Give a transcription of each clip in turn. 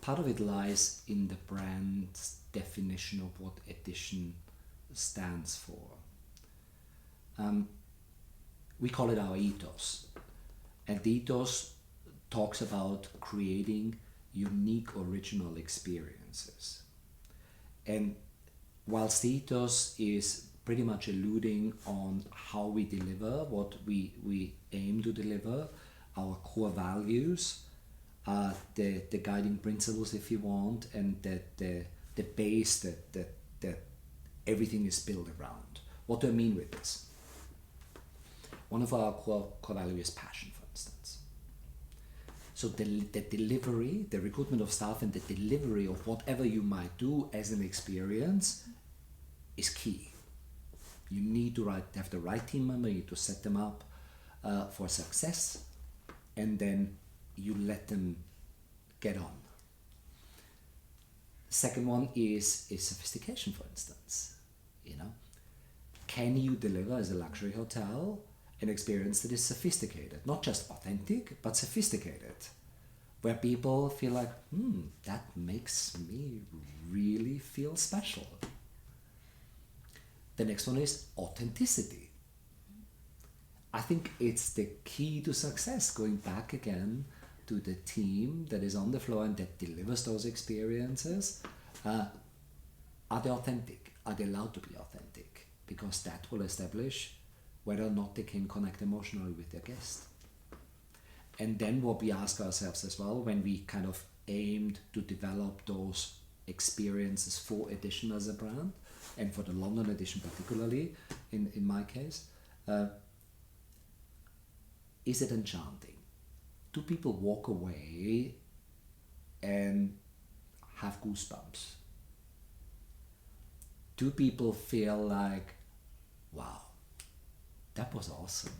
part of it lies in the brand's definition of what edition stands for. We call it our ethos. And the ethos talks about creating unique original experiences. And whilst the ethos is pretty much alluding on how we deliver, what we aim to deliver, our core values, the guiding principles, if you want, and the base that everything is built around. What do I mean with this? One of our core values is passion, for instance. So the delivery, the recruitment of staff and the delivery of whatever you might do as an experience is key. You need to have the right team member, you need to set them up for success, and then you let them get on. Second one is sophistication, for instance. Can you deliver as a luxury hotel an experience that is sophisticated, not just authentic, but sophisticated, where people feel like, that makes me really feel special. The next one is authenticity. I think it's the key to success, going back again to the team that is on the floor and that delivers those experiences. Are they authentic? Are they allowed to be authentic? Because that will establish whether or not they can connect emotionally with their guest. And then what we ask ourselves as well, when we kind of aimed to develop those experiences for Edition as a brand, and for the London edition particularly, in my case, is it enchanting? Do people walk away and have goosebumps? Do people feel like, wow, that was awesome?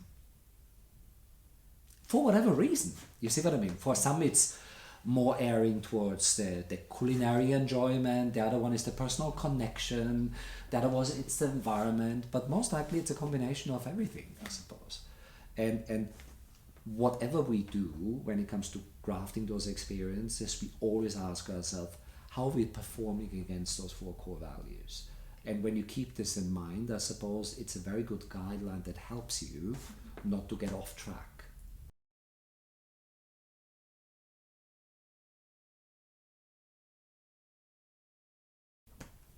For whatever reason, you see what I mean? For some it's more erring towards the culinary enjoyment, the other one is the personal connection, the other one it's the environment, but most likely it's a combination of everything, I suppose. And whatever we do when it comes to crafting those experiences, we always ask ourselves, how are we performing against those 4 core values? And when you keep this in mind, I suppose it's a very good guideline that helps you not to get off track.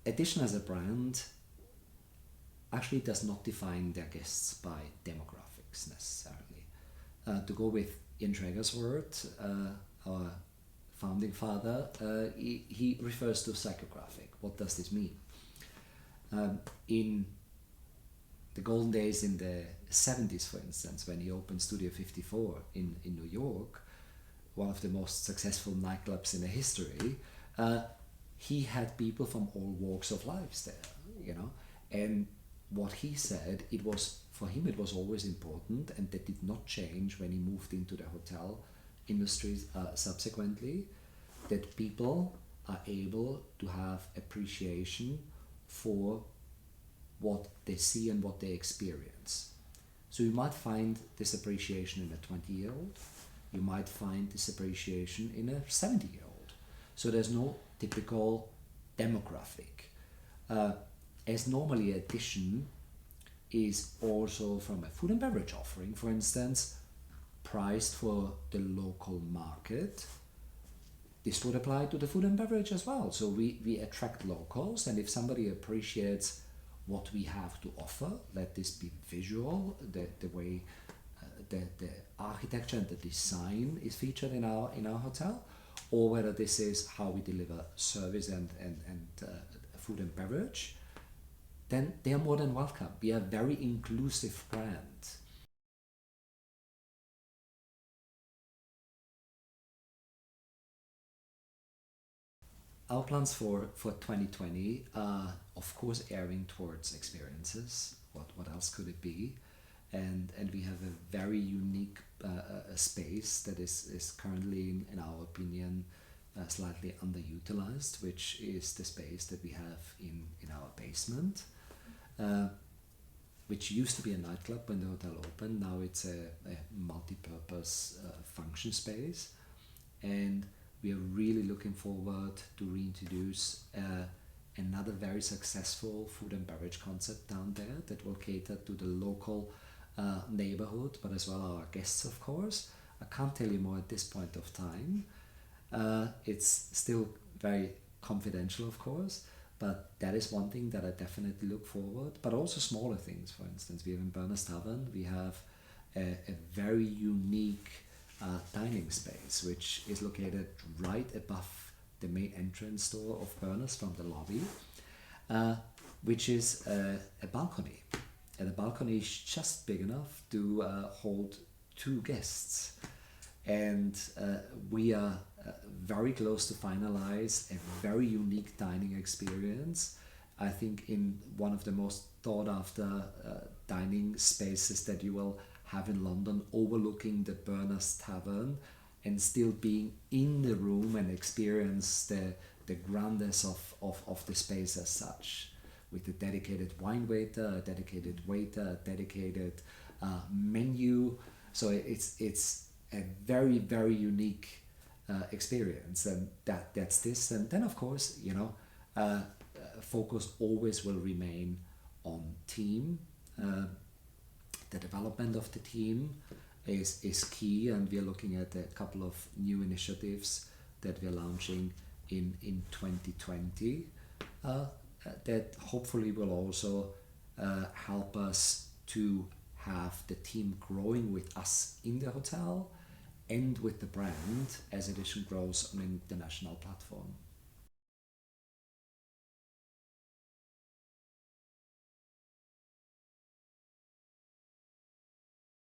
Edition as a brand actually does not define their guests by demographics necessarily. To go with Ian Traeger's word, our founding father, he refers to psychographic. What does this mean? In the golden days in the 70s, for instance, when he opened Studio 54 in New York, one of the most successful nightclubs in the history, he had people from all walks of life there, and what he said, for him it was always important, and that did not change when he moved into the hotel industry subsequently, that people are able to have appreciation for what they see and what they experience. So you might find this appreciation in a 20-year-old, you might find this appreciation in a 70-year-old. So there's no typical demographic. As normally Edition is also, from a food and beverage offering, for instance, priced for the local market. This would apply to the food and beverage as well. So we attract locals, and if somebody appreciates what we have to offer, let this be visual, the way the architecture and the design is featured in our hotel, or whether this is how we deliver service and food and beverage, then they are more than welcome. We are a very inclusive brand. Our plans for 2020 are, of course, erring towards experiences. What else could it be? And we have a very unique space that is currently, in our opinion, slightly underutilized, which is the space that we have in our basement, which used to be a nightclub when the hotel opened. Now it's a multi-purpose function space. And we are really looking forward to reintroduce another very successful food and beverage concept down there that will cater to the local neighborhood, but as well our guests, of course. I can't tell you more at this point of time. It's still very confidential, of course, but that is one thing that I definitely look forward. But also smaller things, for instance, we have in Berners Tavern, we have a very unique dining space, which is located right above the main entrance door of Berners from the lobby, which is a balcony. And the balcony is just big enough to hold two guests. And we are very close to finalize a very unique dining experience. I think in one of the most thought after dining spaces that you will have in London, overlooking the Berners Tavern and still being in the room and experience the grandness of the space as such, with a dedicated wine waiter, a dedicated waiter, a dedicated menu. So it's a very, very unique experience, and that's this. And then, of course, focus always will remain on team. The development of the team is key, and we're looking at a couple of new initiatives that we're launching in 2020 that hopefully will also help us to have the team growing with us in the hotel and with the brand as edition grows on an international platform.